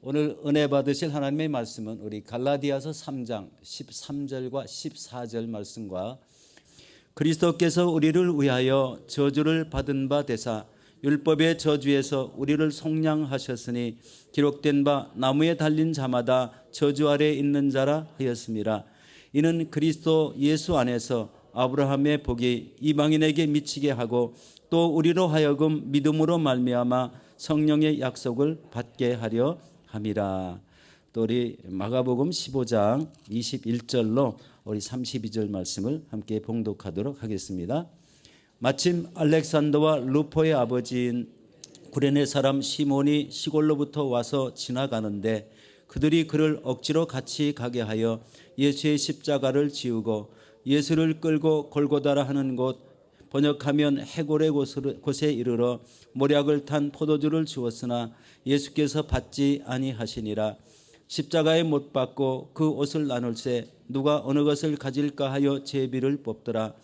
오늘 은혜 받으실 하나님의 말씀은 우리 갈라디아서 3장 13절과 14절 말씀과 그리스도께서 우리를 위하여 저주를 받은 바 되사 율법의 저주에서 우리를 속량하셨으니 기록된 바 나무에 달린 자마다 저주 아래 있는 자라 하였습니다. 이는 그리스도 예수 안에서 아브라함의 복이 이방인에게 미치게 하고 또 우리로 하여금 믿음으로 말미암아 성령의 약속을 받게 하려 함이라. 또 우리 마가복음 15장 21절로 우리 32절 말씀을 함께 봉독하도록 하겠습니다. 마침 알렉산더와 루포의 아버지인 구레네 사람 시몬이 시골로부터 와서 지나가는데 그들이 그를 억지로 같이 가게 하여 예수의 십자가를 지우고 예수를 끌고 골고다라 하는 곳, 번역하면 해골의 곳에 이르러 모략을 탄 포도주를 주었으나 예수께서 받지 아니하시니라. 십자가에 못 박고 그 옷을 나눌세 누가 어느 것을 가질까 하여 제비를 뽑더라.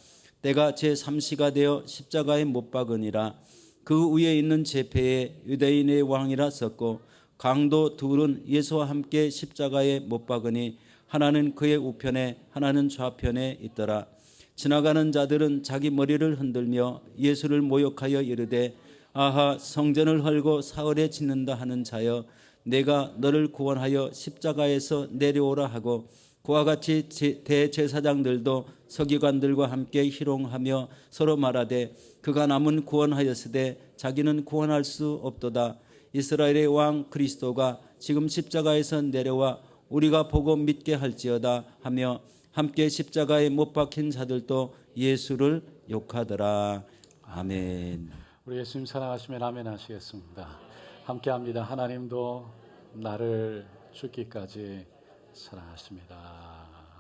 때가 제3시가 되어 십자가에 못 박으니라. 그 위에 있는 제패에 유대인의 왕이라 썼고 강도 둘은 예수와 함께 십자가에 못 박으니 하나는 그의 우편에 하나는 좌편에 있더라. 지나가는 자들은 자기 머리를 흔들며 예수를 모욕하여 이르되 아하 성전을 헐고 사흘에 짓는다 하는 자여 내가 너를 구원하여 십자가에서 내려오라 하고 그와 같이 대제사장들도 서기관들과 함께 희롱하며 서로 말하되 그가 남은 구원하였으되 자기는 구원할 수 없도다. 이스라엘의 왕 그리스도가 지금 십자가에서 내려와 우리가 보고 믿게 할지어다 하며 함께 십자가에 못 박힌 자들도 예수를 욕하더라. 아멘. 우리 예수님 사랑하시면 아멘 하시겠습니다. 함께합니다. 하나님도 나를 죽기까지 사랑하십니다.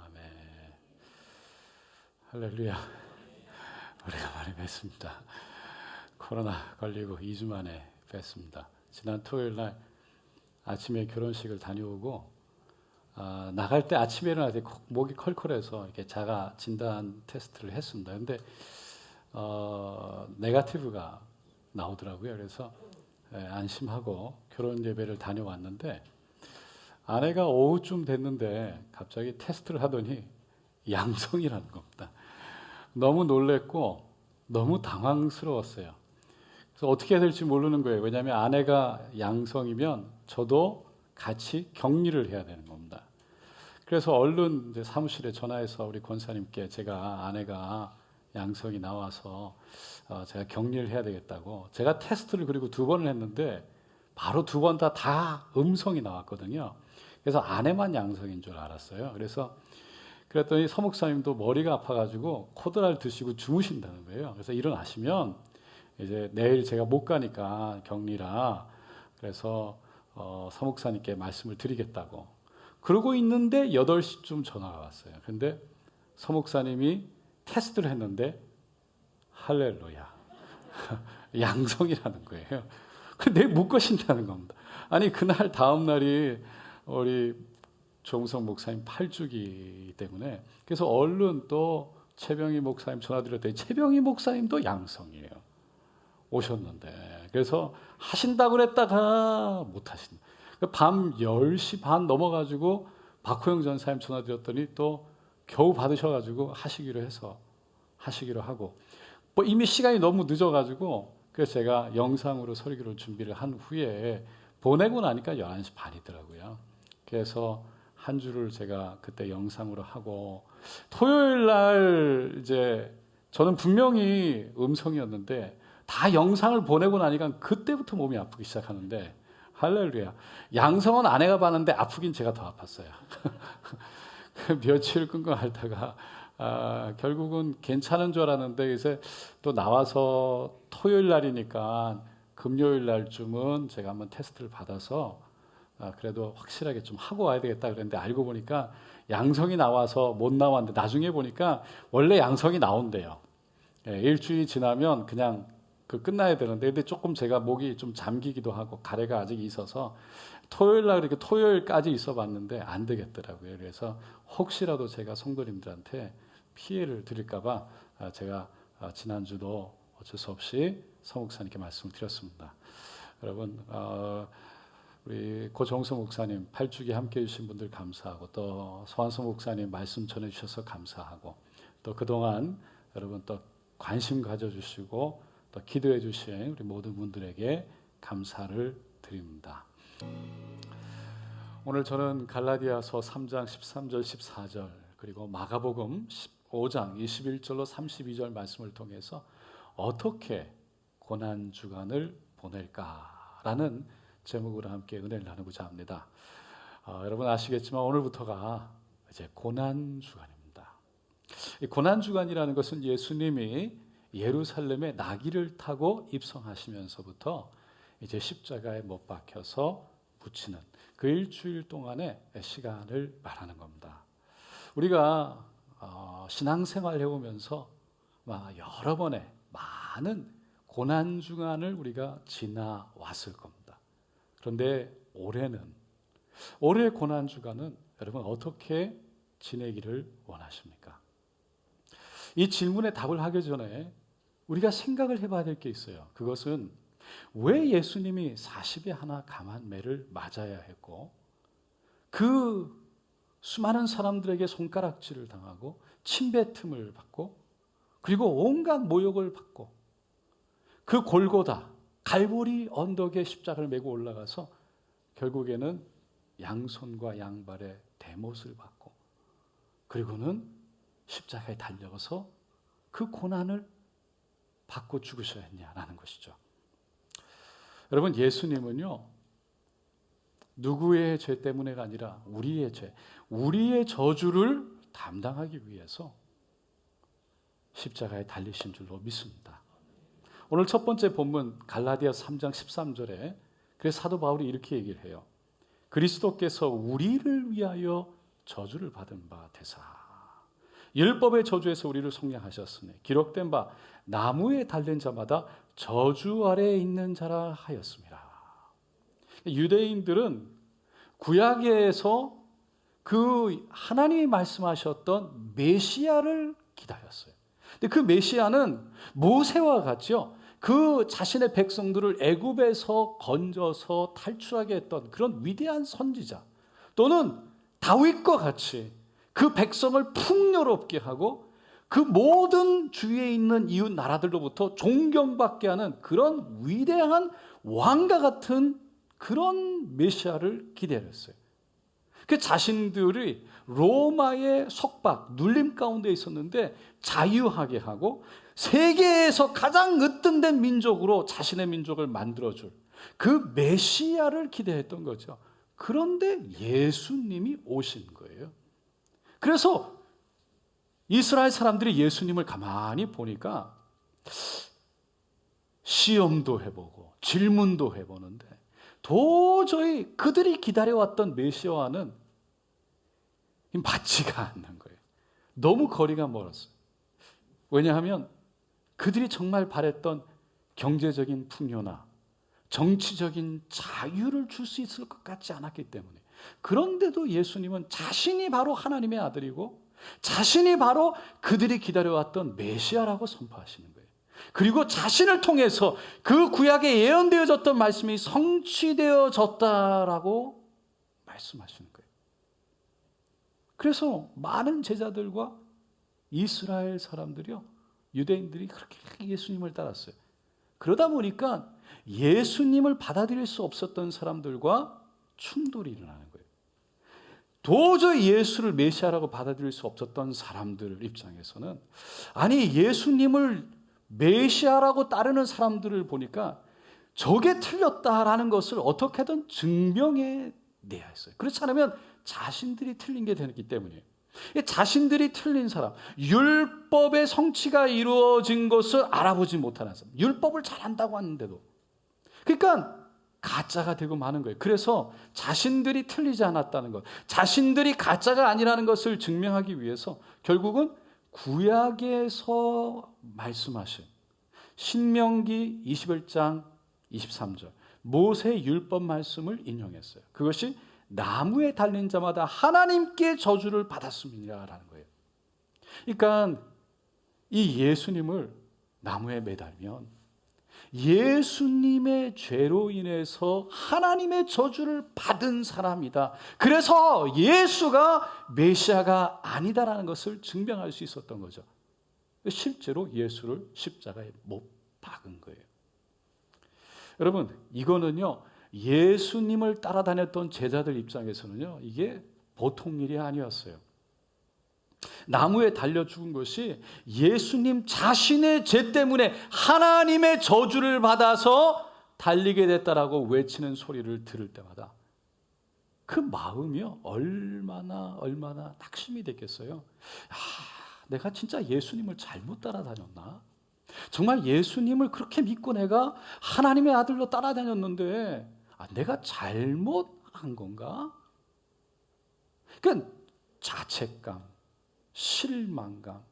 아멘. 할렐루야. 오래간만에 뵙습니다. 코로나 걸리고 2주 만에 뵙습니다. 지난 토요일 날 아침에 결혼식을 다녀오고 나갈 때 아침에 일어날 때 목이 컬컬해서 이렇게 자가 진단 테스트를 했습니다. 근데 네거티브가 나오더라고요. 그래서 안심하고 결혼 예배를 다녀왔는데 아내가 오후쯤 됐는데 갑자기 테스트를 하더니 양성이라는 겁니다. 너무 놀랬고 너무 당황스러웠어요. 그래서 어떻게 해야 될지 모르는 거예요. 왜냐하면 아내가 양성이면 저도 같이 격리를 해야 되는 겁니다. 그래서 얼른 이제 사무실에 전화해서 우리 권사님께 제가 아내가 양성이 나와서 제가 격리를 해야 되겠다고. 제가 테스트를 그리고 2번을 했는데 바로 2번 다 음성이 나왔거든요. 그래서 아내만 양성인 줄 알았어요. 그랬더니 서목사님도 머리가 아파가지고 코드라를 드시고 주무신다는 거예요. 그래서 일어나시면 이제 내일 제가 못 가니까 격리라. 그래서 서목사님께 말씀을 드리겠다고. 그러고 있는데 8시쯤 전화가 왔어요. 근데 서목사님이 테스트를 했는데 할렐루야. 양성이라는 거예요. 근데 못 가신다는 겁니다. 아니 그날 다음 날이 우리 조웅성 목사님 8주기 때문에 그래서 얼른 또 최병희 목사님 전화드렸더니 최병희 목사님도 양성이에요. 오셨는데 그래서 하신다고 그랬다가 못 하신다. 밤 10시 반 넘어가지고 박호영 전사님 전화드렸더니 또 겨우 받으셔가지고 하시기로 하고 뭐 이미 시간이 너무 늦어가지고 그래서 제가 영상으로 설교를 준비를 한 후에 보내고 나니까 11시 반이더라고요. 그래서 한 주를 제가 그때 영상으로 하고 토요일 날 이제 저는 분명히 음성이었는데 다 영상을 보내고 나니까 그때부터 몸이 아프기 시작하는데 할렐루야. 양성은 아내가 봤는데 아프긴 제가 더 아팠어요. 며칠 끙끙 앓다가 결국은 괜찮은 줄 알았는데 이제 또 나와서 토요일 날이니까 금요일 날쯤은 제가 한번 테스트를 받아서 그래도 확실하게 좀 하고 와야 되겠다 그랬는데 알고 보니까 양성이 나와서 못 나왔는데 나중에 보니까 원래 양성이 나온대요. 일주일이 지나면 그냥 끝나야 되는데 근데 조금 제가 목이 좀 잠기기도 하고 가래가 아직 있어서 토요일 날 이렇게 토요일까지 있어 봤는데 안 되겠더라고요. 그래서 혹시라도 제가 성도님들한테 피해를 드릴까 봐 제가 지난주도 어쩔 수 없이 서목사님께 말씀을 드렸습니다. 여러분 우리 고정수 목사님 8주기 함께해 주신 분들 감사하고, 또 서한수 목사님 말씀 전해주셔서 감사하고, 또 그동안 여러분 또 관심 가져주시고 또 기도해 주신 우리 모든 분들에게 감사를 드립니다. 오늘 저는 갈라디아서 3장 13절 14절 그리고 마가복음 15장 21절로 32절 말씀을 통해서 어떻게 고난주간을 보낼까라는 제목으로 함께 은혜를 나누고자 합니다. 여러분 아시겠지만 오늘부터가 이제 고난주간입니다. 이 고난주간이라는 것은 예수님이 예루살렘에 나귀를 타고 입성하시면서부터 이제 십자가에 못 박혀서 묻히는 그 일주일 동안의 시간을 말하는 겁니다. 우리가 신앙생활 해오면서 여러 번의 많은 고난주간을 우리가 지나왔을 겁니다. 그런데 올해 고난주간은 여러분 어떻게 지내기를 원하십니까? 이 질문에 답을 하기 전에 우리가 생각을 해봐야 될 게 있어요. 그것은 왜 예수님이 40에 하나 감한 매를 맞아야 했고, 그 수많은 사람들에게 손가락질을 당하고 침뱉음을 받고, 그리고 온갖 모욕을 받고, 그 골고다 갈보리 언덕에 십자가를 메고 올라가서 결국에는 양손과 양발에 대못을 받고, 그리고는 십자가에 달려서 그 고난을 받고 죽으셔야 했냐라는 것이죠. 여러분, 예수님은요, 누구의 죄 때문에가 아니라 우리의 죄, 우리의 저주를 담당하기 위해서 십자가에 달리신 줄로 믿습니다. 오늘 첫 번째 본문 갈라디아 3장 13절에 그래서 사도 바울이 이렇게 얘기를 해요. 그리스도께서 우리를 위하여 저주를 받은 바 되사 율법의 저주에서 우리를 속량하셨으니 기록된 바 나무에 달린 자마다 저주 아래에 있는 자라 하였습니다. 유대인들은 구약에서 그 하나님이 말씀하셨던 메시아를 기다렸어요. 근데 그 메시아는 모세와 같죠. 그 자신의 백성들을 애굽에서 건져서 탈출하게 했던 그런 위대한 선지자, 또는 다윗과 같이 그 백성을 풍요롭게 하고 그 모든 주위에 있는 이웃 나라들로부터 존경받게 하는 그런 위대한 왕과 같은 그런 메시아를 기다렸어요. 그 자신들이 로마의 속박, 눌림 가운데 있었는데 자유하게 하고 세계에서 가장 으뜸된 민족으로 자신의 민족을 만들어줄 그 메시아를 기대했던 거죠. 그런데 예수님이 오신 거예요. 그래서 이스라엘 사람들이 예수님을 가만히 보니까 시험도 해보고 질문도 해보는데 도저히 그들이 기다려왔던 메시아와는 맞지가 않는 거예요. 너무 거리가 멀었어요. 왜냐하면 그들이 정말 바랬던 경제적인 풍요나 정치적인 자유를 줄 수 있을 것 같지 않았기 때문에. 그런데도 예수님은 자신이 바로 하나님의 아들이고 자신이 바로 그들이 기다려왔던 메시아라고 선포하시는 거예요. 그리고 자신을 통해서 그 구약에 예언되어졌던 말씀이 성취되어졌다라고 말씀하시는 거예요. 그래서 많은 제자들과 이스라엘 사람들이요, 유대인들이 그렇게 예수님을 따랐어요. 그러다 보니까 예수님을 받아들일 수 없었던 사람들과 충돌이 일어나는 거예요. 도저히 예수를 메시아라고 받아들일 수 없었던 사람들 입장에서는, 아니 예수님을 메시아라고 따르는 사람들을 보니까 저게 틀렸다라는 것을 어떻게든 증명해 내야 했어요. 그렇지 않으면 자신들이 틀린 게 되기 때문이에요. 자신들이 틀린 사람, 율법의 성취가 이루어진 것을 알아보지 못하는 사람, 율법을 잘한다고 하는데도, 그러니까 가짜가 되고 마는 거예요. 그래서 자신들이 틀리지 않았다는 것, 자신들이 가짜가 아니라는 것을 증명하기 위해서 결국은 구약에서 말씀하신 신명기 21장 23절 모세의 율법 말씀을 인용했어요. 그것이 나무에 달린 자마다 하나님께 저주를 받았음이라는 거예요. 그러니까 이 예수님을 나무에 매달면 예수님의 죄로 인해서 하나님의 저주를 받은 사람이다. 그래서 예수가 메시아가 아니다라는 것을 증명할 수 있었던 거죠. 실제로 예수를 십자가에 못 박은 거예요. 여러분, 이거는요, 예수님을 따라다녔던 제자들 입장에서는요, 이게 보통 일이 아니었어요. 나무에 달려 죽은 것이 예수님 자신의 죄 때문에 하나님의 저주를 받아서 달리게 됐다라고 외치는 소리를 들을 때마다 그 마음이요, 얼마나 낙심이 됐겠어요. 내가 진짜 예수님을 잘못 따라다녔나? 정말 예수님을 그렇게 믿고 내가 하나님의 아들로 따라다녔는데 내가 잘못한 건가? 그러니까 자책감, 실망감,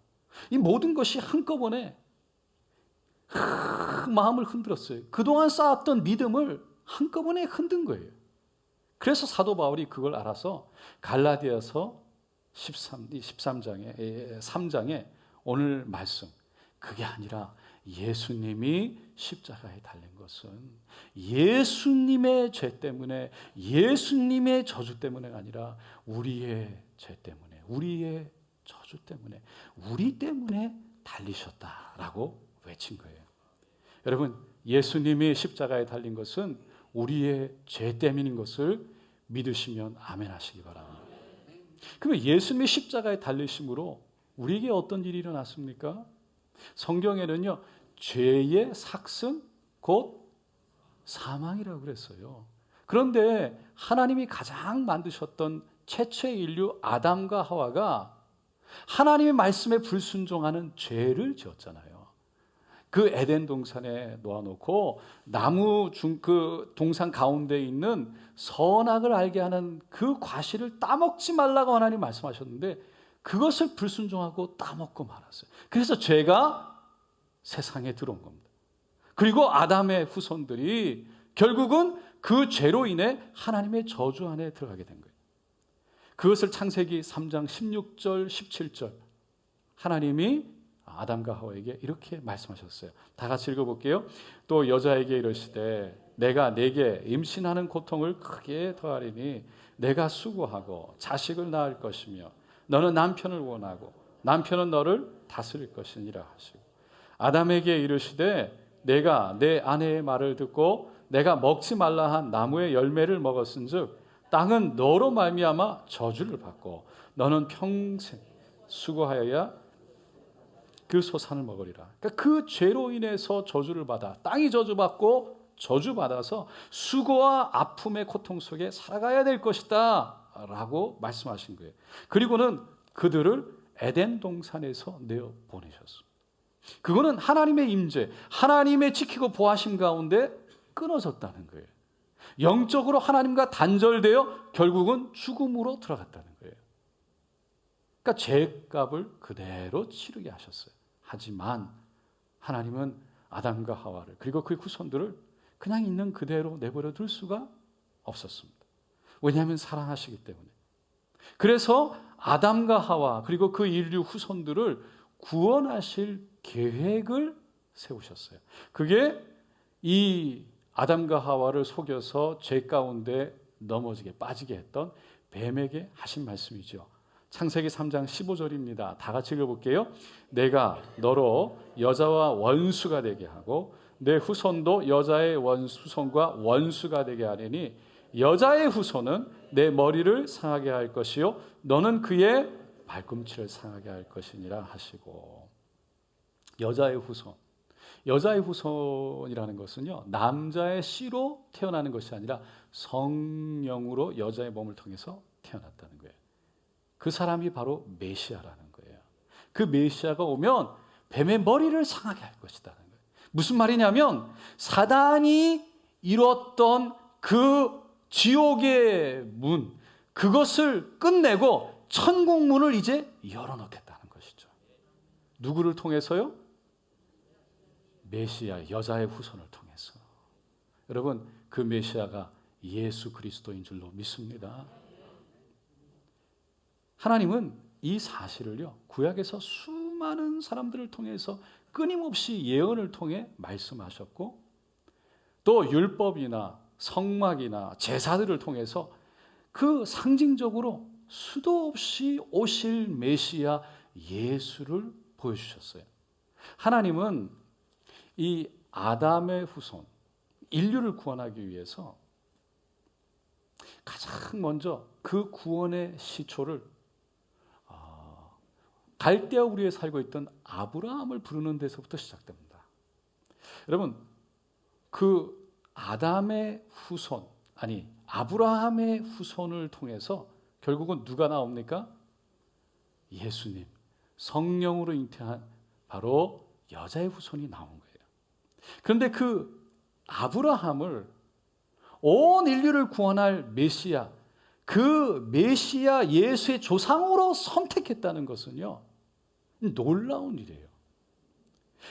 이 모든 것이 한꺼번에 마음을 흔들었어요. 그동안 쌓았던 믿음을 한꺼번에 흔든 거예요. 그래서 사도 바울이 그걸 알아서 갈라디아서 3장에 오늘 말씀, 그게 아니라 예수님이 십자가에 달린 것은 예수님의 죄 때문에, 예수님의 저주 때문에가 아니라 우리의 죄 때문에, 우리의 저주 때문에, 우리 때문에 달리셨다라고 외친 거예요. 여러분, 예수님이 십자가에 달린 것은 우리의 죄 때문인 것을 믿으시면 아멘 하시기 바랍니다. 그러면 예수님이 십자가에 달리심으로 우리에게 어떤 일이 일어났습니까? 성경에는요, 죄의 삭슨 곧 사망이라고 그랬어요. 그런데 하나님이 가장 만드셨던 최초의 인류 아담과 하와가 하나님의 말씀에 불순종하는 죄를 지었잖아요. 그 에덴 동산에 놓아놓고 나무 그 동산 가운데 있는 선악을 알게 하는 그 과실을 따먹지 말라고 하나님 말씀하셨는데 그것을 불순종하고 따먹고 말았어요. 그래서 죄가 세상에 들어온 겁니다. 그리고 아담의 후손들이 결국은 그 죄로 인해 하나님의 저주 안에 들어가게 된 거예요. 그것을 창세기 3장 16절 17절 하나님이 아담과 하와에게 이렇게 말씀하셨어요. 다 같이 읽어볼게요. 또 여자에게 이르시되 내가 네게 임신하는 고통을 크게 더하리니 내가 수고하고 자식을 낳을 것이며 너는 남편을 원하고 남편은 너를 다스릴 것이니라 하시고 아담에게 이르시되 내가 내 아내의 말을 듣고 내가 먹지 말라 한 나무의 열매를 먹었은즉 땅은 너로 말미암아 저주를 받고 너는 평생 수고하여야 그 소산을 먹으리라. 그러니까 그 죄로 인해서 저주를 받아 땅이 저주받고 저주받아서 수고와 아픔의 고통 속에 살아가야 될 것이다 라고 말씀하신 거예요. 그리고는 그들을 에덴 동산에서 내어 보내셨습니다. 그거는 하나님의 임재, 하나님의 지키고 보호하심 가운데 끊어졌다는 거예요. 영적으로 하나님과 단절되어 결국은 죽음으로 들어갔다는 거예요. 그러니까 죄값을 그대로 치르게 하셨어요. 하지만 하나님은 아담과 하와를 그리고 그 후손들을 그냥 있는 그대로 내버려 둘 수가 없었습니다. 왜냐하면 사랑하시기 때문에. 그래서 아담과 하와 그리고 그 인류 후손들을 구원하실 계획을 세우셨어요. 그게 이 아담과 하와를 속여서 죄 가운데 넘어지게 빠지게 했던 뱀에게 하신 말씀이죠. 창세기 3장 15절입니다. 다 같이 읽어볼게요. 내가 너로 여자와 원수가 되게 하고 내 후손도 여자의 후손과 원수가 되게 하리니 여자의 후손은 내 머리를 상하게 할 것이요 너는 그의 발꿈치를 상하게 할 것이니라 하시고 여자의 후손이라는 것은요 남자의 씨로 태어나는 것이 아니라 성령으로 여자의 몸을 통해서 태어났다는 거예요. 그 사람이 바로 메시아라는 거예요. 그 메시아가 오면 뱀의 머리를 상하게 할 것이라는 거예요. 무슨 말이냐면 사단이 이뤘던 그 지옥의 문, 그것을 끝내고 천국 문을 이제 열어놓겠다는 것이죠. 누구를 통해서요? 메시아, 여자의 후손을 통해서. 여러분, 그 메시아가 예수 그리스도인 줄로 믿습니다. 하나님은 이 사실을요, 구약에서 수많은 사람들을 통해서 끊임없이 예언을 통해 말씀하셨고 또 율법이나 성막이나 제사들을 통해서 그 상징적으로 수도 없이 오실 메시아 예수를 보여주셨어요. 하나님은 이 아담의 후손, 인류를 구원하기 위해서 가장 먼저 그 구원의 시초를 갈대아 우리에 살고 있던 아브라함을 부르는 데서부터 시작됩니다. 여러분, 그 아담의 후손, 아니 아브라함의 후손을 통해서 결국은 누가 나옵니까? 예수님, 성령으로 잉태한 바로 여자의 후손이 나온 거예요. 그런데 그 아브라함을 온 인류를 구원할 메시아, 그 메시아 예수의 조상으로 선택했다는 것은요, 놀라운 일이에요.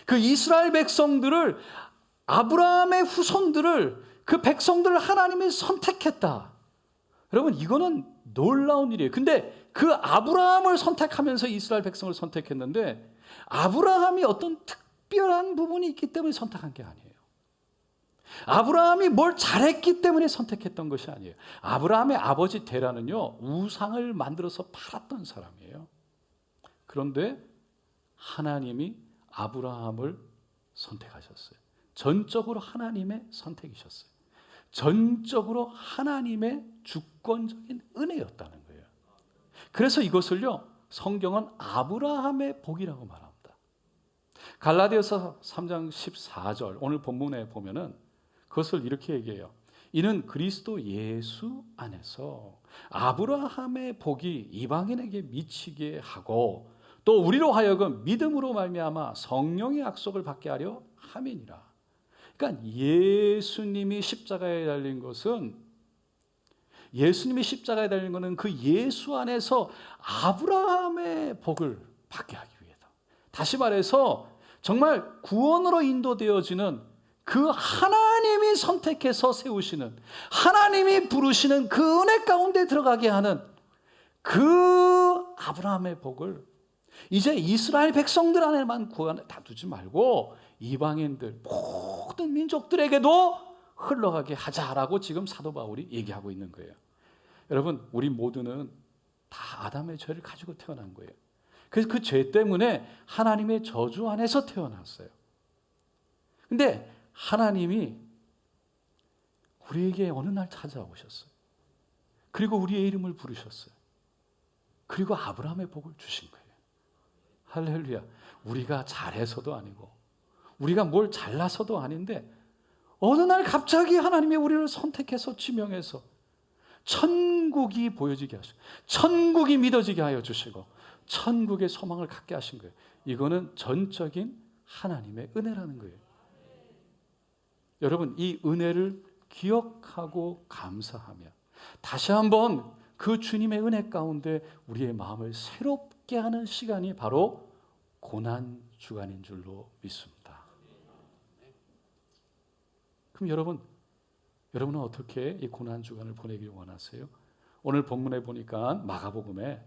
그 이스라엘 백성들을, 아브라함의 후손들을, 그 백성들을 하나님이 선택했다. 여러분, 이거는 놀라운 일이에요. 근데 그 아브라함을 선택하면서 이스라엘 백성을 선택했는데, 아브라함이 어떤 특별한 부분이 있기 때문에 선택한 게 아니에요. 아브라함이 뭘 잘했기 때문에 선택했던 것이 아니에요. 아브라함의 아버지 데라는요, 우상을 만들어서 팔았던 사람이에요. 그런데 하나님이 아브라함을 선택하셨어요. 전적으로 하나님의 선택이셨어요. 전적으로 하나님의 주권적인 은혜였다는 거예요. 그래서 이것을요, 성경은 아브라함의 복이라고 말합니다. 갈라디아서 3장 14절 오늘 본문에 보면은 그것을 이렇게 얘기해요. 이는 그리스도 예수 안에서 아브라함의 복이 이방인에게 미치게 하고 또 우리로 하여금 믿음으로 말미암아 성령의 약속을 받게 하려 함이니라. 그러니까 예수님이 십자가에 달린 것은, 예수님이 십자가에 달린 것은 그 예수 안에서 아브라함의 복을 받게 하기 위해서, 다시 말해서 정말 구원으로 인도되어지는 그 하나님이 선택해서 세우시는, 하나님이 부르시는 그 은혜 가운데 들어가게 하는 그 아브라함의 복을 이제 이스라엘 백성들 안에만 다 두지 말고 이방인들, 모든 민족들에게도 흘러가게 하자라고 지금 사도 바울이 얘기하고 있는 거예요. 여러분, 우리 모두는 다 아담의 죄를 가지고 태어난 거예요. 그래서 그 죄 때문에 하나님의 저주 안에서 태어났어요. 근데 하나님이 우리에게 어느 날 찾아오셨어요. 그리고 우리의 이름을 부르셨어요. 그리고 아브라함의 복을 주신 거예요. 할렐루야. 우리가 잘해서도 아니고 우리가 뭘 잘나서도 아닌데 어느 날 갑자기 하나님이 우리를 선택해서 지명해서 천국이 보여지게 하시고 천국이 믿어지게 하여 주시고 천국의 소망을 갖게 하신 거예요. 이거는 전적인 하나님의 은혜라는 거예요. 여러분, 이 은혜를 기억하고 감사하며 다시 한번 그 주님의 은혜 가운데 우리의 마음을 새롭게 하는 시간이 바로 고난 주간인 줄로 믿습니다. 그럼 여러분은 어떻게 이 고난 주간을 보내길 원하세요? 오늘 본문에 보니까 마가복음에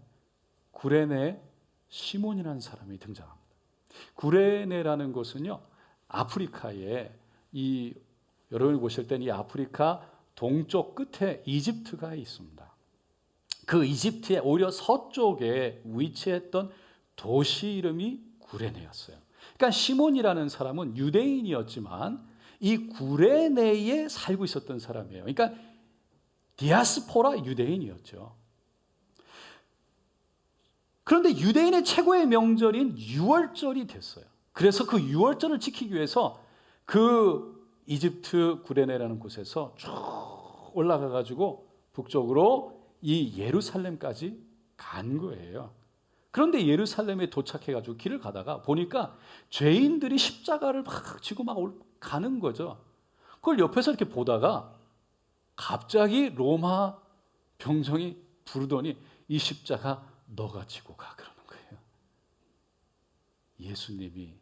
구레네 시몬이라는 사람이 등장합니다. 구레네라는 곳은요, 아프리카에 여러분이 보실 때는 이 아프리카 동쪽 끝에 이집트가 있습니다. 그 이집트의 오히려 서쪽에 위치했던 도시 이름이 구레네였어요. 그러니까 시몬이라는 사람은 유대인이었지만 이 구레네에 살고 있었던 사람이에요. 그러니까 디아스포라 유대인이었죠. 그런데 유대인의 최고의 명절인 유월절이 됐어요. 그래서 그 유월절을 지키기 위해서 그 이집트 구레네라는 곳에서 쭉 올라가 가지고 북쪽으로 이 예루살렘까지 간 거예요. 그런데 예루살렘에 도착해 가지고 길을 가다가 보니까 죄인들이 십자가를 막 지고 막 가는 거죠. 그걸 옆에서 이렇게 보다가 갑자기 로마 병정이 부르더니 이 십자가 너가 지고 가 그러는 거예요. 예수님이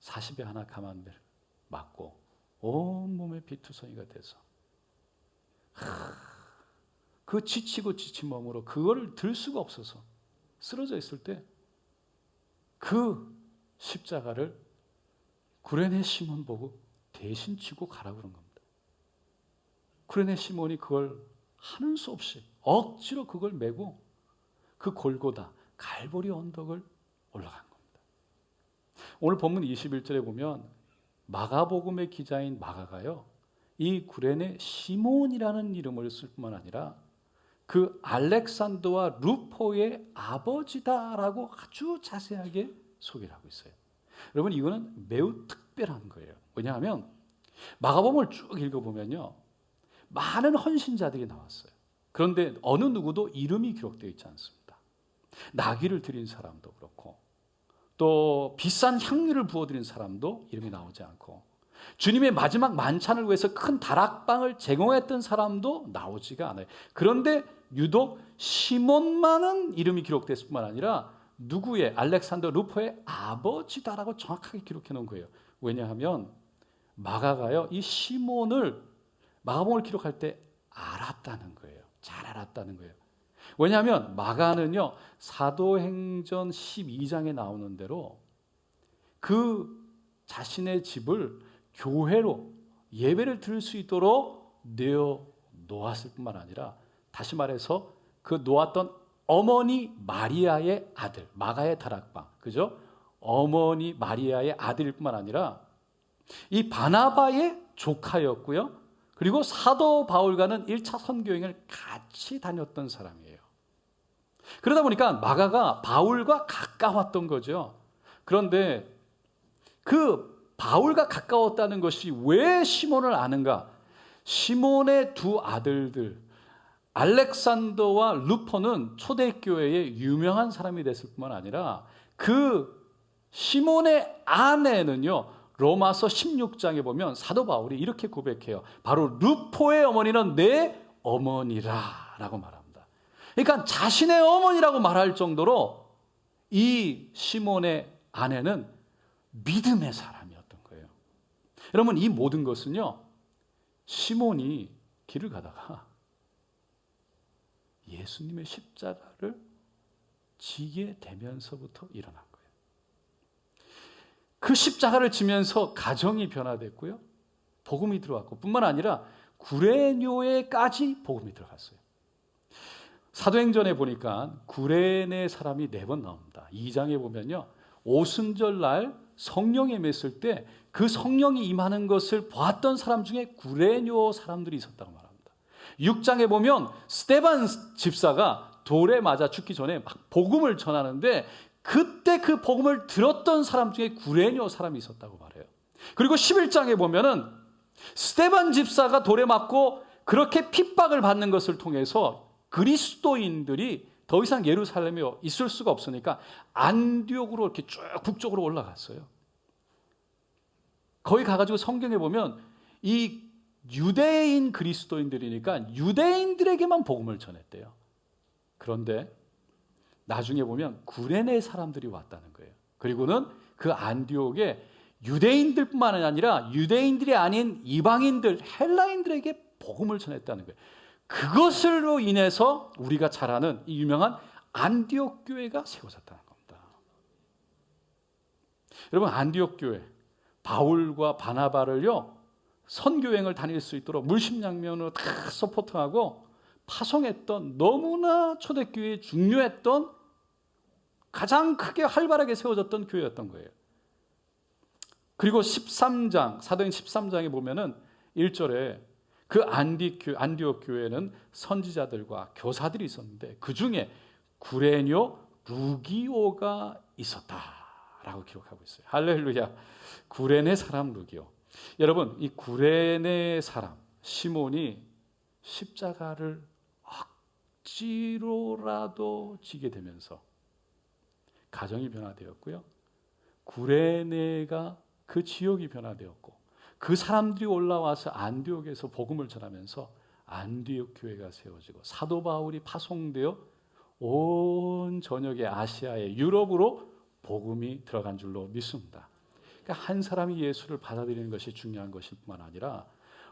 40에 하나 가만배를 맞고 온몸에 피투성이가 돼서 그 지치고 지친 몸으로 그거를 들 수가 없어서 쓰러져 있을 때 그 십자가를 구레네 시몬 보고 대신 지고 가라고 그런 겁니다. 쿠레네 시몬이 그걸 하는 수 없이 억지로 그걸 메고 그 골고다 갈보리 언덕을 올라간 겁니다. 오늘 본문 21절에 보면 마가복음의 기자인 마가가요, 이 구레네 시몬이라는 이름을 쓸 뿐만 아니라 그 알렉산더와 루포의 아버지다라고 아주 자세하게 소개를 하고 있어요. 여러분, 이거는 매우 특별한 거예요. 왜냐하면 마가복음을 쭉 읽어보면요, 많은 헌신자들이 나왔어요. 그런데 어느 누구도 이름이 기록되어 있지 않습니다. 나귀를 드린 사람도 그렇고, 또 비싼 향유를 부어드린 사람도 이름이 나오지 않고, 주님의 마지막 만찬을 위해서 큰 다락방을 제공했던 사람도 나오지가 않아요. 그런데 유독 시몬만은 이름이 기록됐을 뿐만 아니라 누구의, 알렉산더 루포의 아버지다라고 정확하게 기록해 놓은 거예요. 왜냐하면 마가가요, 이 시몬을 마가복음을 기록할 때 알았다는 거예요. 잘 알았다는 거예요. 왜냐하면 마가는요, 사도행전 12장에 나오는 대로 그 자신의 집을 교회로 예배를 드릴 수 있도록 내어 놓았을 뿐만 아니라, 다시 말해서 그 놓았던 어머니 마리아의 아들, 마가의 다락방, 그죠? 어머니 마리아의 아들일 뿐만 아니라 이 바나바의 조카였고요. 그리고 사도 바울과는 1차 선교행을 같이 다녔던 사람이에요. 그러다 보니까 마가가 바울과 가까웠던 거죠. 그런데 그 바울과 가까웠다는 것이 왜 시몬을 아는가? 시몬의 두 아들들 알렉산더와 루포는 초대교회의 유명한 사람이 됐을 뿐만 아니라 그 시몬의 아내는요, 로마서 16장에 보면 사도 바울이 이렇게 고백해요. 바로 루포의 어머니는 내 어머니라 라고 말합니다. 그러니까 자신의 어머니라고 말할 정도로 이 시몬의 아내는 믿음의 사람이었던 거예요. 여러분, 이 모든 것은요, 시몬이 길을 가다가 예수님의 십자가를 지게 되면서부터 일어난 거예요. 그 십자가를 지면서 가정이 변화됐고요, 복음이 들어왔고, 뿐만 아니라 구레뇨에까지 복음이 들어갔어요. 사도행전에 보니까 구레네 사람이 4번 나옵니다. 2장에 보면요, 오순절 날 성령에 맸을 때 그 성령이 임하는 것을 보았던 사람 중에 구레뇨 사람들이 있었다고 말합니다. 6장에 보면 스데반 집사가 돌에 맞아 죽기 전에 막 복음을 전하는데, 그때 그 복음을 들었던 사람 중에 구레뇨 사람이 있었다고 말해요. 그리고 11장에 보면은 스데반 집사가 돌에 맞고 그렇게 핍박을 받는 것을 통해서 그리스도인들이 더 이상 예루살렘에 있을 수가 없으니까 안디옥으로 이렇게 쭉 북쪽으로 올라갔어요. 거기 가가지고 성경에 보면 이 유대인 그리스도인들이니까 유대인들에게만 복음을 전했대요. 그런데 나중에 보면 구레네 사람들이 왔다는 거예요. 그리고는 그 안디옥에 유대인들뿐만 아니라 유대인들이 아닌 이방인들, 헬라인들에게 복음을 전했다는 거예요. 그것으로 인해서 우리가 잘 아는 이 유명한 안디옥 교회가 세워졌다는 겁니다. 여러분, 안디옥 교회, 바울과 바나바를요, 선교행을 다닐 수 있도록 물심양면으로 다 서포트하고 파송했던, 너무나 초대교회에 중요했던, 가장 크게 활발하게 세워졌던 교회였던 거예요. 그리고 13장, 사도행 13장에 보면은 1절에 그 안디옥 교회는 선지자들과 교사들이 있었는데 그 중에 구레뇨 루기오가 있었다라고 기록하고 있어요. 할렐루야. 구레네 사람 루기오. 여러분, 이 구레네 사람 시몬이 십자가를 억지로라도 지게 되면서 가정이 변화되었고요, 구레네가 그 지역이 변화되었고, 그 사람들이 올라와서 안디옥에서 복음을 전하면서 안디옥 교회가 세워지고 사도 바울이 파송되어 온 전역의 아시아의 유럽으로 복음이 들어간 줄로 믿습니다. 그러니까 한 사람이 예수를 받아들이는 것이 중요한 것일 뿐만 아니라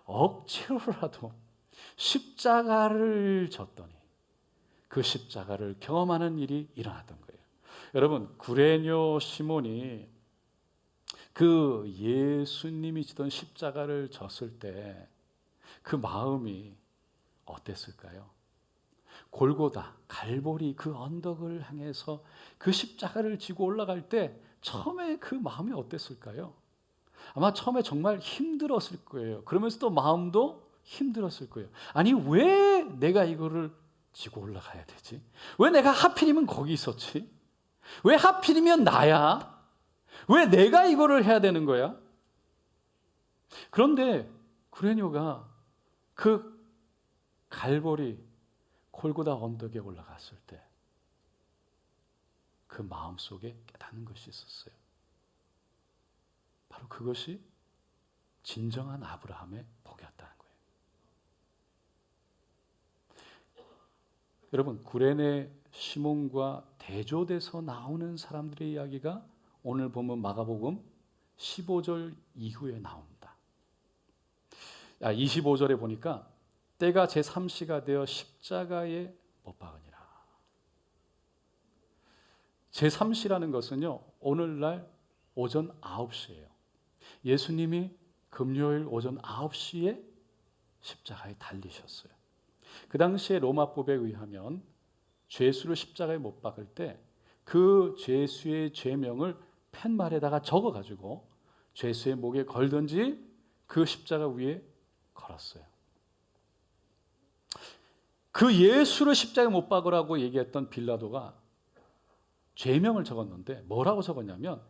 억지로라도 십자가를 졌더니 그 십자가를 경험하는 일이 일어났던 거예요. 여러분, 구레뇨 시몬이 그 예수님이 지던 십자가를 졌을 때 그 마음이 어땠을까요? 골고다, 갈보리 그 언덕을 향해서 그 십자가를 지고 올라갈 때 처음에 그 마음이 어땠을까요? 아마 처음에 정말 힘들었을 거예요. 그러면서 또 마음도 힘들었을 거예요. 아니, 왜 내가 이거를 지고 올라가야 되지? 왜 내가 하필이면 거기 있었지? 왜 하필이면 나야? 왜 내가 이거를 해야 되는 거야? 그런데 구레뇨가 그 갈보리 골고다 언덕에 올라갔을 때 그 마음속에 깨닫는 것이 있었어요. 바로 그것이 진정한 아브라함의 복이었다는 거예요. 여러분, 구레네 시몬과 대조돼서 나오는 사람들의 이야기가 오늘 보면 마가복음 15절 이후에 나옵니다. 25절에 보니까 때가 제3시가 되어 십자가에 못 박으니라. 제3시라는 것은요, 오늘날 오전 9시예요. 예수님이 금요일 오전 9시에 십자가에 달리셨어요. 그 당시에 로마법에 의하면 죄수를 십자가에 못 박을 때 그 죄수의 죄명을 팻말에다가 적어가지고 죄수의 목에 걸든지 그 십자가 위에 걸었어요. 그 예수를 십자가에 못 박으라고 얘기했던 빌라도가 죄명을 적었는데 뭐라고 적었냐면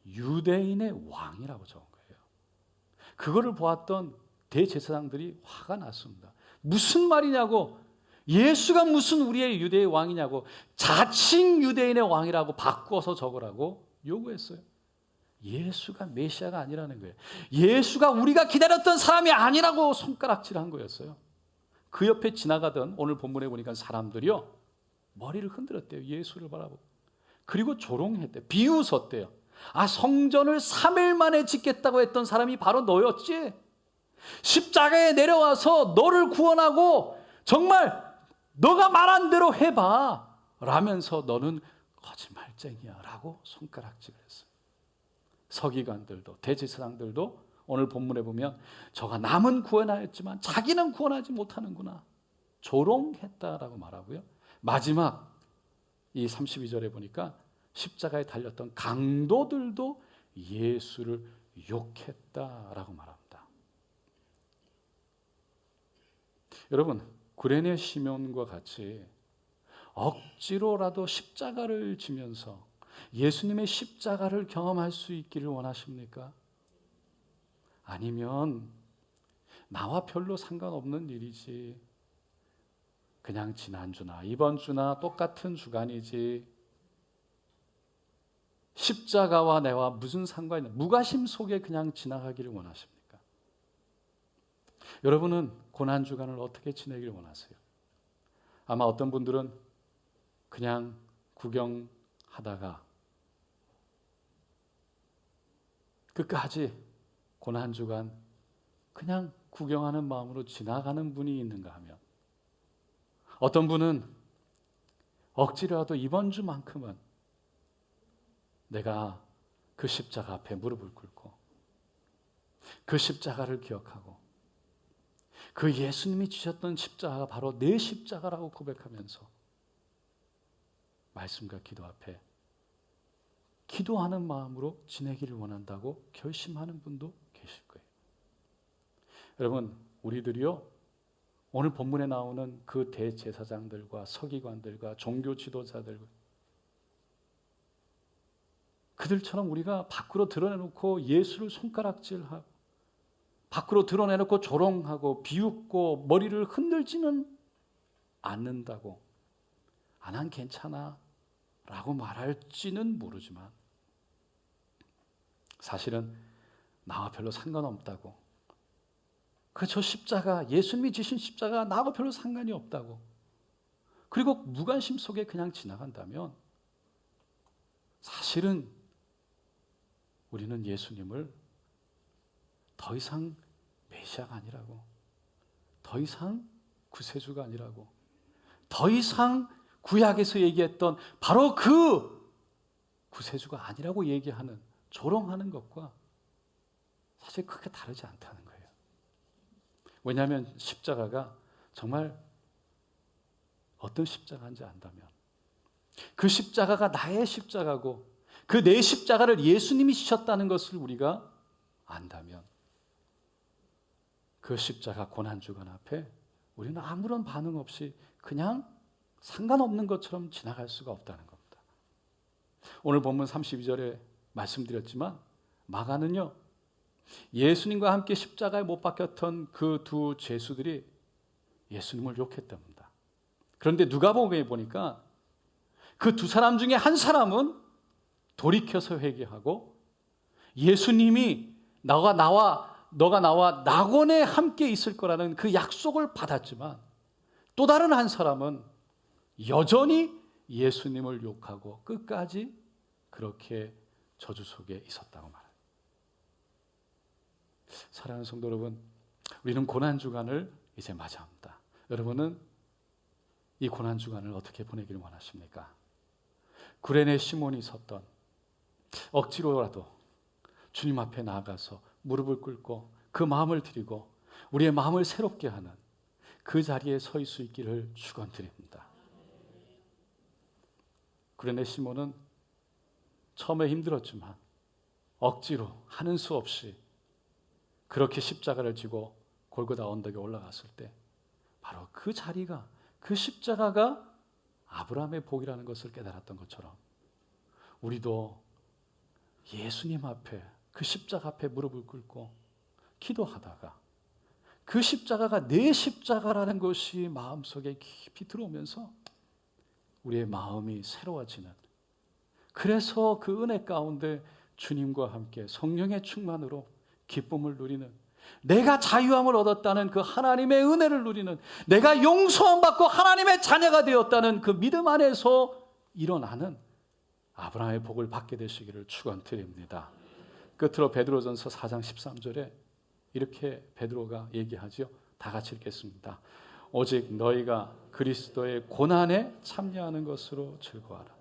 유대인의 왕이라고 적은 거예요. 그거를 보았던 대제사장들이 화가 났습니다. 무슨 말이냐고, 예수가 무슨 우리의 유대의 왕이냐고, 자칭 유대인의 왕이라고 바꿔서 적으라고 요구했어요. 예수가 메시아가 아니라는 거예요. 예수가 우리가 기다렸던 사람이 아니라고 손가락질한 거였어요. 그 옆에 지나가던 오늘 본문에 보니까 사람들이요, 머리를 흔들었대요. 예수를 바라보고. 그리고 조롱했대요. 비웃었대요. 아, 성전을 3일 만에 짓겠다고 했던 사람이 바로 너였지? 십자가에 내려와서 너를 구원하고 정말 너가 말한 대로 해봐 라면서 너는 거짓말쟁이야 라고 손가락질을 했어요. 서기관들도 대제사장들도 오늘 본문에 보면 저가 남은 구원하였지만 자기는 구원하지 못하는구나 조롱했다라고 말하고요. 마지막 이 32절에 보니까 십자가에 달렸던 강도들도 예수를 욕했다라고 말합니다. 여러분, 구레네 시몬과 같이 억지로라도 십자가를 지면서 예수님의 십자가를 경험할 수 있기를 원하십니까? 아니면 나와 별로 상관없는 일이지, 그냥 지난주나 이번 주나 똑같은 주간이지, 십자가와 내와 무슨 상관이 있나, 무관심 속에 그냥 지나가기를 원하십니까? 여러분은 고난주간을 어떻게 지내기를 원하세요? 아마 어떤 분들은 그냥 구경하다가 끝까지 고난주간 그냥 구경하는 마음으로 지나가는 분이 있는가 하면, 어떤 분은 억지로라도 이번 주만큼은 내가 그 십자가 앞에 무릎을 꿇고 그 십자가를 기억하고 그 예수님이 지셨던 십자가가 바로 내 십자가라고 고백하면서 말씀과 기도 앞에 기도하는 마음으로 지내기를 원한다고 결심하는 분도 계실 거예요. 여러분, 우리들이요, 오늘 본문에 나오는 그 대제사장들과 서기관들과 종교 지도자들, 그들처럼 우리가 밖으로 드러내놓고 예수를 손가락질하고 밖으로 드러내놓고 조롱하고 비웃고 머리를 흔들지는 않는다고, 난 괜찮아 라고 말할지는 모르지만 사실은 나와 별로 상관없다고, 저 십자가, 예수님이 지신 십자가 나하고 별로 상관이 없다고, 그리고 무관심 속에 그냥 지나간다면 사실은 우리는 예수님을 더 이상 메시아가 아니라고, 더 이상 구세주가 아니라고, 더 이상 구약에서 얘기했던 바로 그 구세주가 아니라고 얘기하는, 조롱하는 것과 사실 크게 다르지 않다는 거예요. 왜냐하면 십자가가 정말 어떤 십자가인지 안다면, 그 십자가가 나의 십자가고 그 내 십자가를 예수님이 지셨다는 것을 우리가 안다면, 그 십자가 고난주간 앞에 우리는 아무런 반응 없이 그냥 상관없는 것처럼 지나갈 수가 없다는 겁니다. 오늘 본문 32절에 말씀드렸지만 마가는요, 예수님과 함께 십자가에 못 박혔던 그 두 죄수들이 예수님을 욕했답니다. 그런데 누가복음에 보니까 그 두 사람 중에 한 사람은 돌이켜서 회개하고 예수님이 너가 나와 낙원에 함께 있을 거라는 그 약속을 받았지만, 또 다른 한 사람은 여전히 예수님을 욕하고 끝까지 그렇게 저주 속에 있었다고 말합니다. 사랑하는 성도 여러분, 우리는 고난주간을 이제 맞이합니다. 여러분은 이 고난주간을 어떻게 보내기를 원하십니까? 구레네 시몬이 섰던, 억지로라도 주님 앞에 나아가서 무릎을 꿇고 그 마음을 드리고 우리의 마음을 새롭게 하는 그 자리에 서 있을 수 있기를 축원드립니다. 구레네 시몬은 처음에 힘들었지만 억지로 하는 수 없이 그렇게 십자가를 지고 골고다 언덕에 올라갔을 때 바로 그 자리가, 그 십자가가 아브라함의 복이라는 것을 깨달았던 것처럼 우리도 예수님 앞에, 그 십자가 앞에 무릎을 꿇고 기도하다가 그 십자가가 내 십자가라는 것이 마음속에 깊이 들어오면서 우리의 마음이 새로워지는, 그래서 그 은혜 가운데 주님과 함께 성령의 충만으로 기쁨을 누리는, 내가 자유함을 얻었다는 그 하나님의 은혜를 누리는, 내가 용서함 받고 하나님의 자녀가 되었다는 그 믿음 안에서 일어나는 아브라함의 복을 받게 되시기를 축원드립니다. 끝으로 베드로전서 4장 13절에 이렇게 베드로가 얘기하죠. 다 같이 읽겠습니다. 오직 너희가 그리스도의 고난에 참여하는 것으로 즐거워하라.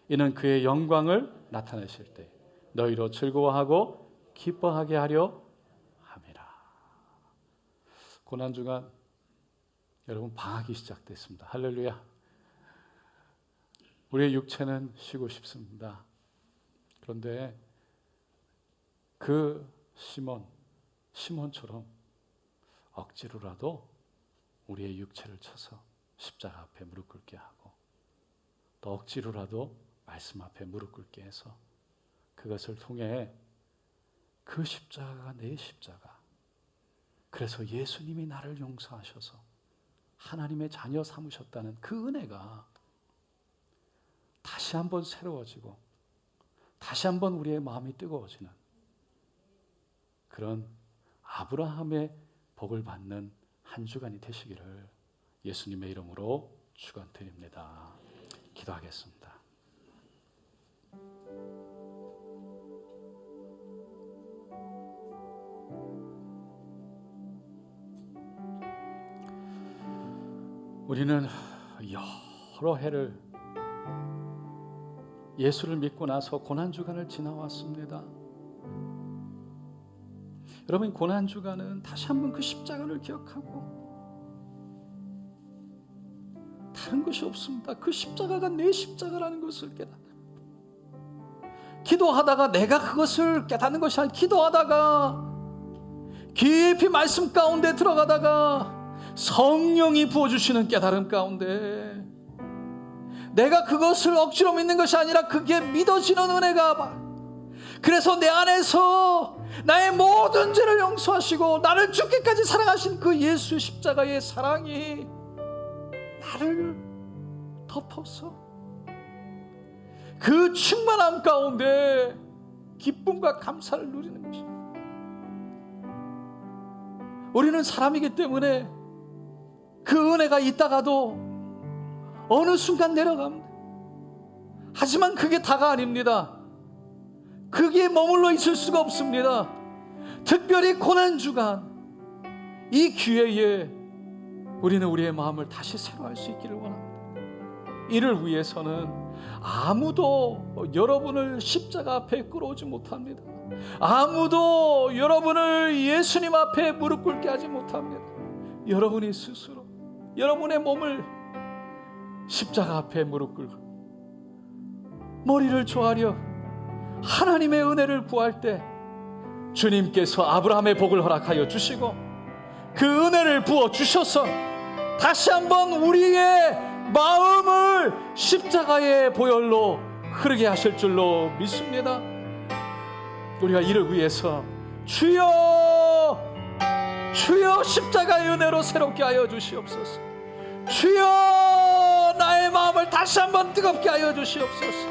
이는 그의 영광을 나타내실 때 너희로 즐거워하고 기뻐하게 하려 함이라. 고난주간 여러분 방학이 시작됐습니다. 할렐루야. 우리의 육체는 쉬고 싶습니다. 그런데 그 시몬처럼 억지로라도 우리의 육체를 쳐서 십자가 앞에 무릎 꿇게 하고, 또 억지로라도 말씀 앞에 무릎 꿇게 해서 그것을 통해 그 십자가가 내 십자가, 그래서 예수님이 나를 용서하셔서 하나님의 자녀 삼으셨다는 그 은혜가 다시 한번 새로워지고 다시 한번 우리의 마음이 뜨거워지는 그런 아브라함의 복을 받는 한 주간이 되시기를 예수님의 이름으로 축원드립니다. 기도하겠습니다. 우리는 여러 해를 예수를 믿고 나서 고난주간을 지나왔습니다. 여러분, 고난주간은 다시 한번 그 십자가를 기억하고, 다른 것이 없습니다. 그 십자가가 내 십자가라는 것을 깨닫는, 기도하다가 내가 그것을 깨닫는 것이 아니라 기도하다가 깊이 말씀 가운데 들어가다가 성령이 부어주시는 깨달음 가운데 내가 그것을 억지로 믿는 것이 아니라 그게 믿어지는 은혜가, 그래서 내 안에서 나의 모든 죄를 용서하시고 나를 죽기까지 사랑하신 그 예수 십자가의 사랑이 나를 덮어서 그 충만함 가운데 기쁨과 감사를 누리는 것입니다. 우리는 사람이기 때문에 그 은혜가 있다가도 어느 순간 내려갑니다. 하지만 그게 다가 아닙니다. 그게 머물러 있을 수가 없습니다. 특별히 고난주간 이 기회에 우리는 우리의 마음을 다시 새로 할 수 있기를 원합니다. 이를 위해서는 아무도 여러분을 십자가 앞에 끌어오지 못합니다. 아무도 여러분을 예수님 앞에 무릎 꿇게 하지 못합니다. 여러분이 스스로 여러분의 몸을 십자가 앞에 무릎 꿇고 머리를 조아려 하나님의 은혜를 구할 때 주님께서 아브라함의 복을 허락하여 주시고 그 은혜를 부어 주셔서 다시 한번 우리의 마음을 십자가의 보혈로 흐르게 하실 줄로 믿습니다. 우리가 이를 위해서 주여 주여 십자가의 은혜로 새롭게 하여 주시옵소서. 주여 나의 마음을 다시 한번 뜨겁게 하여 주시옵소서.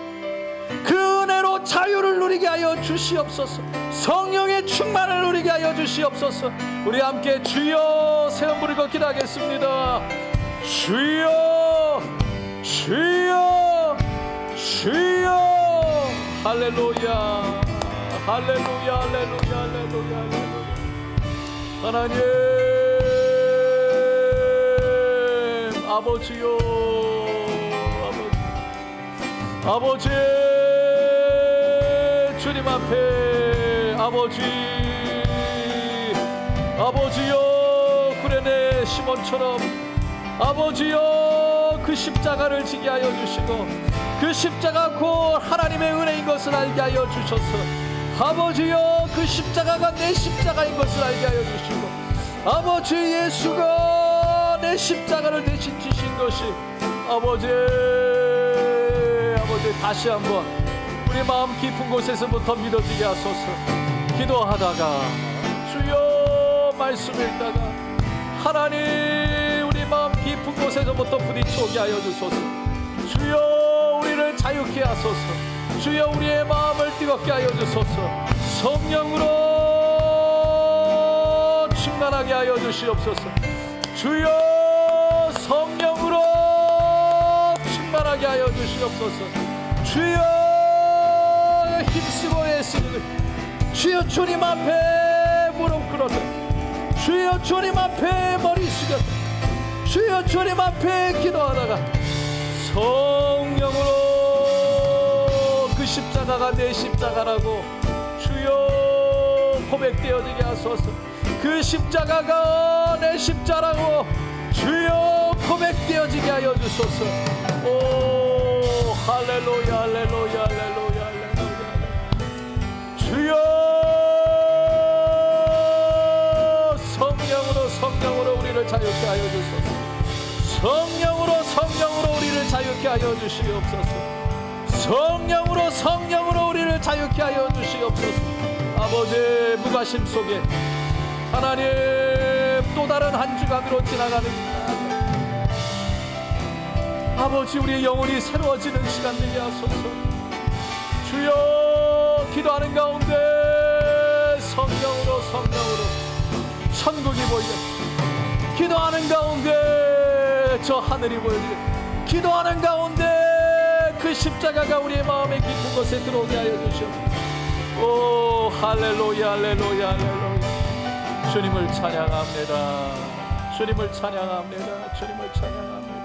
그 은혜로 자유를 누리게 하여 주시옵소서. 성령의 충만을 누리게 하여 주시옵소서. 우리 함께 주여 세 번 부르고 기도하겠습니다. 주여 주여 주여. 할렐루야 할렐루야 할렐루야 할렐루야 할렐루야. 하나님 아버지요 아버지 주님 앞에 아버지요 구레네 시몬처럼 아버지요 그 십자가를 지게 하여 주시고 그 십자가 곧 하나님의 은혜인 것을 알게 하여 주셔서 아버지요 그 십자가가 내 십자가인 것을 알게 하여 주시고 아버지 예수가 내 십자가를 대신 지신 것이 아버지 다시 한번 우리 마음 깊은 곳에서부터 믿어지게 하소서. 기도하다가 주여 말씀 읽다가 하나님 우리 마음 깊은 곳에서부터 부딪혀오게 하여 주소서. 주여 우리를 자유케 하소서. 주여 우리의 마음을 뜨겁게 하여 주소서. 성령으로 충만하게 하여 주시옵소서. 주여 성령으로 충만하게 하여 주시옵소서. 주여 힘쓰고 애쓰는 주여 주님 앞에 무릎 꿇었다. 주여 주님 앞에 머리 숙였다. 주여 주님 앞에 기도하다가 성령으로 그 십자가가 내 십자가라고 주여 고백되어지게 하소서. 그 십자가가 내 십자가라고 주여 고백되어지게 하여 주소서. 오 할렐루야 할렐루야 할렐루야 할렐루야. 주여 성령으로 우리를 자유케 하여 주소서. 성령으로 우리를 자유케 하여 주시옵소서. 성령으로 우리를 자유케 하여 주시옵소서. 아버지 무가심 속에 하나님 또 다른 한 주간으로 지나가는 아버지 우리의 영혼이 새로워지는 시간 되게 하소서. 주여 기도하는 가운데 성령으로 천국이 보이게 기도하는 가운데 저 하늘이 보이게 기도하는 가운데 그 십자가가 우리의 마음의 깊은 곳에 들어오게 하여 주시옵소서. 오 할렐루야 할렐루야 할렐루야. 주님을 찬양합니다. 주님을 찬양합니다. 주님을 찬양합니다.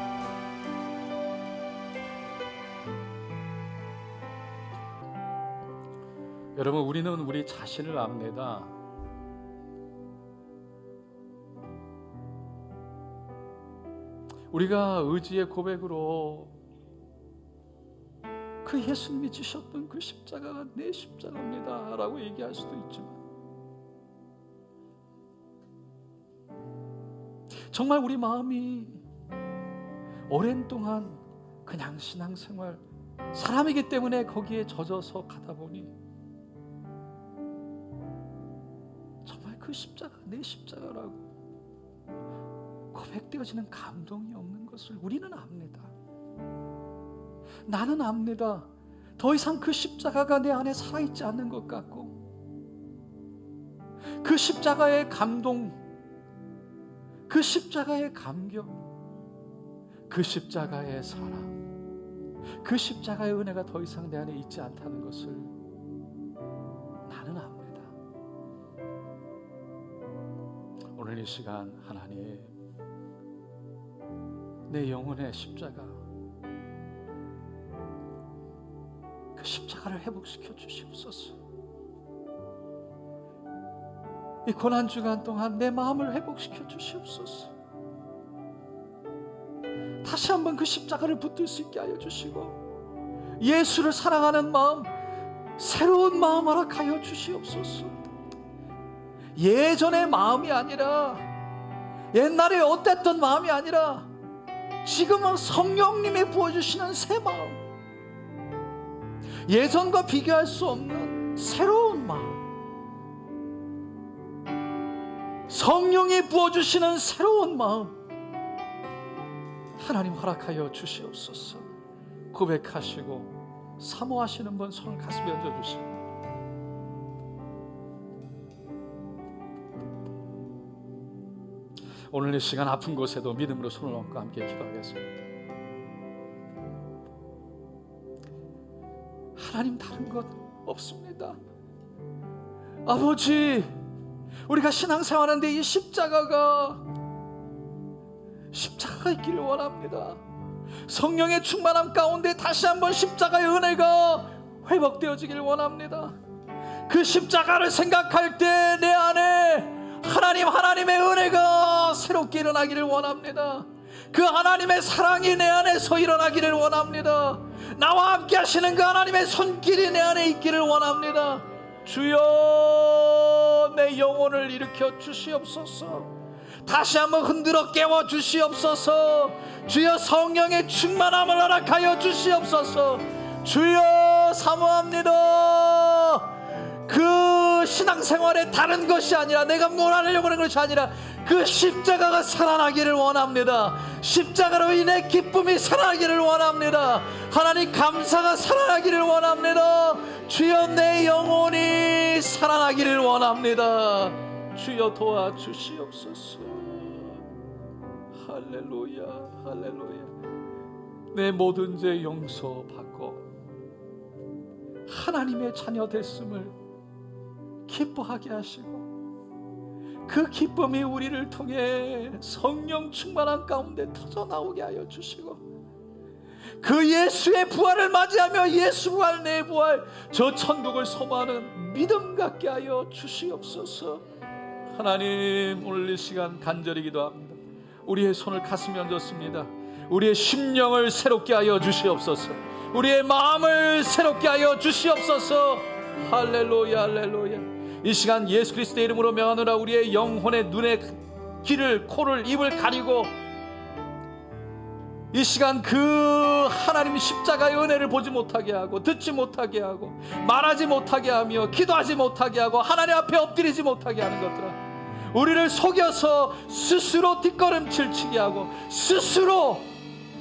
여러분 우리는 우리 자신을 압니다. 우리가 의지의 고백으로 그 예수님이 지셨던 그 십자가가 내 십자가입니다 라고 얘기할 수도 있지만 정말 우리 마음이 오랜 동안 그냥 신앙생활 사람이기 때문에 거기에 젖어서 가다 보니 정말 그 십자가 내 십자가라고 고백되어지는 감동이 없는 것을 우리는 압니다. 나는 압니다. 더 이상 그 십자가가 내 안에 살아있지 않는 것 같고 그 십자가의 감동, 그 십자가의 감격, 그 십자가의 사랑, 그 십자가의 은혜가 더 이상 내 안에 있지 않다는 것을 나는 압니다. 오늘 이 시간 하나님 내 영혼의 십자가 그 십자가를 회복시켜 주시옵소서. 이 고난주간 동안 내 마음을 회복시켜 주시옵소서. 다시 한번 그 십자가를 붙들 수 있게 하여 주시고, 예수를 사랑하는 마음, 새로운 마음 허락하여 주시옵소서. 예전의 마음이 아니라, 옛날에 어땠던 마음이 아니라 지금은 성령님이 부어주시는 새 마음, 예전과 비교할 수 없는 새로운 마음, 성령이 부어주시는 새로운 마음 하나님 허락하여 주시옵소서. 고백하시고 사모하시는 분 손을 가슴에 얹어주시고, 오늘 이 시간 아픈 곳에도 믿음으로 손을 얹고 함께 기도하겠습니다. 하나님, 다른 것 없습니다. 아버지, 우리가 신앙생활하는데 이 십자가가 있기를 원합니다. 성령의 충만함 가운데 다시 한번 십자가의 은혜가 회복되어지길 원합니다. 그 십자가를 생각할 때 내 안에 하나님의 은혜가 새롭게 일어나기를 원합니다. 그 하나님의 사랑이 내 안에서 일어나기를 원합니다. 나와 함께 하시는 그 하나님의 손길이 내 안에 있기를 원합니다. 주여, 내 영혼을 일으켜 주시옵소서. 다시 한번 흔들어 깨워 주시옵소서. 주여, 성령의 충만함을 허락하여 주시옵소서. 주여, 사모합니다. 그 신앙생활에 다른 것이 아니라, 내가 뭘 하려고 하는 것이 아니라 그 십자가가 살아나기를 원합니다. 십자가로 인해 기쁨이 살아나기를 원합니다. 하나님, 감사가 살아나기를 원합니다. 주여, 내 영혼이 살아나기를 원합니다. 주여, 도와주시옵소서. 할렐루야, 할렐루야. 내 모든 죄 용서받고 하나님의 자녀 됐음을 기뻐하게 하시고, 그 기쁨이 우리를 통해 성령 충만한 가운데 터져 나오게 하여 주시고, 그 예수의 부활을 맞이하며 예수 부활, 내 부활, 저 천국을 소망하는 믿음 갖게 하여 주시옵소서. 하나님, 오늘 이 시간 간절히 기도합니다. 우리의 손을 가슴에 얹었습니다. 우리의 심령을 새롭게 하여 주시옵소서. 우리의 마음을 새롭게 하여 주시옵소서. 할렐루야, 할렐루야. 이 시간 예수 그리스도의 이름으로 명하노라. 우리의 영혼의 눈의 귀를, 코를, 입을 가리고 이 시간 그 하나님 십자가의 은혜를 보지 못하게 하고, 듣지 못하게 하고, 말하지 못하게 하며, 기도하지 못하게 하고, 하나님 앞에 엎드리지 못하게 하는 것들아, 우리를 속여서 스스로 뒷걸음질 치게 하고 스스로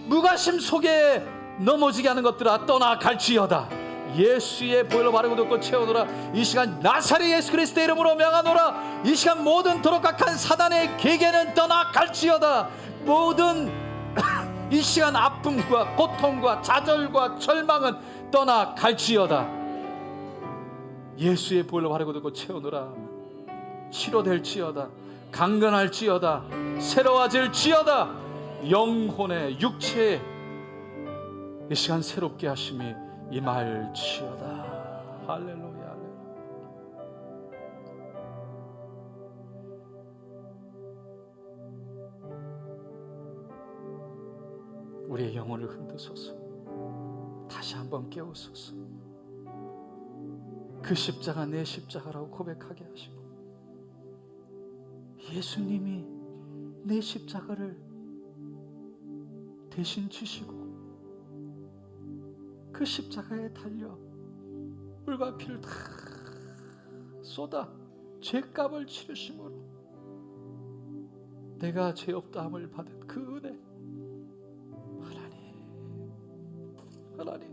무관심 속에 넘어지게 하는 것들아, 떠나갈지어다. 예수의 보혈로 바르고 듣고 채우노라. 이 시간 나사렛 예수 그리스도의 이름으로 명하노라. 이 시간 모든 도록각한 사단의 계계는 떠나갈지어다. 모든 이 시간 아픔과 고통과 좌절과 절망은 떠나갈지어다. 예수의 보혈로 바르고 듣고 채우노라. 치료될지어다. 강건할지어다. 새로워질지어다. 영혼의 육체의 이 시간 새롭게 하심이 임할지어다. 할렐루야, 할렐루야. 우리의 영혼을 흔드소서. 다시 한번 깨우소서. 그 십자가 내 십자가라고 고백하게 하시고, 예수님이 내 십자가를 대신 지시고 그 십자가에 달려 물과 피를 다 쏟아 죄값을 치르심으로 내가 죄 없다함을 받은 그 은혜, 하나님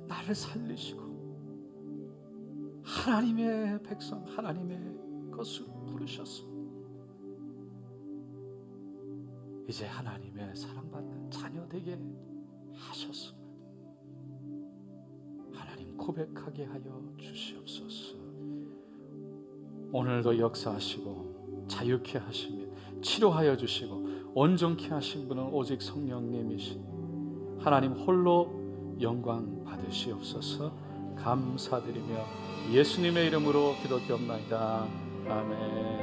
나를 살리시고 하나님의 백성, 하나님의 것을 부르셨어. 이제 하나님의 사랑받는 자녀 되게 하셨음을 하나님 고백하게 하여 주시옵소서. 오늘도 역사하시고 자유케 하시며 치료하여 주시고 온전케 하신 분은 오직 성령님이시니 하나님 홀로 영광 받으시옵소서. 감사드리며 예수님의 이름으로 기도드립니다. 아멘.